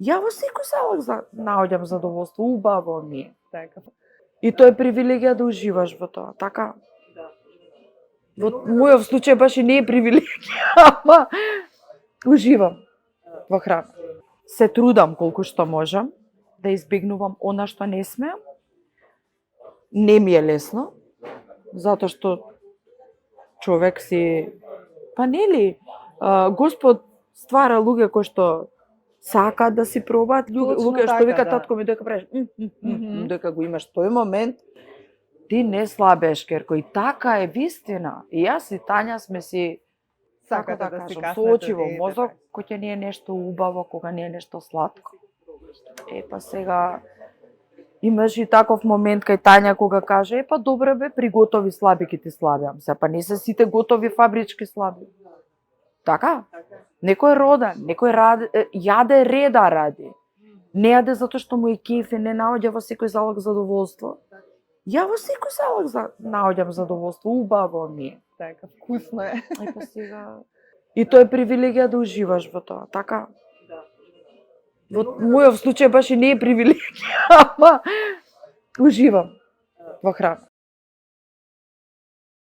Ја во секој залог наоѓам задоволство, убаво ми е. Така. И тоа е привилегија да уживаш во тоа, така? Во мојов случај баш и не е привилегија, ама уживам во храна. Се трудам колку што можам да избегнувам она што не смеам. Не ми е лесно, затоа што човек си, па нели, Господ ствара луѓе кои што сакаат да си пробаат, луѓе што вика татко ми дека правиш, дека го имаш тој момент, ти не слабеш, керко, и така е вистина. И јас и Тања сме си, Сакате да да си кажам, каснете со очи во да едете. мозок, кога не е нешто убаво, кога не е нешто сладко. Па сега имаш и таков момент кај Тања кога каже, па добре бе, приготови слаби ки ти слабиам. Па не се сите готови фабрички слаби. Така? Некој рода, некој јаде реда ради. Не јаде затоа што му е кеф и не наоѓа во секој залог задоволство. Ја во секој залог наоѓам задоволство, убаво ми е. Така, вкусно е. Па сега и тоа е привилегија да уживаш во тоа, така? Во мојов случај баш и не е привилегија, ама уживам во храна.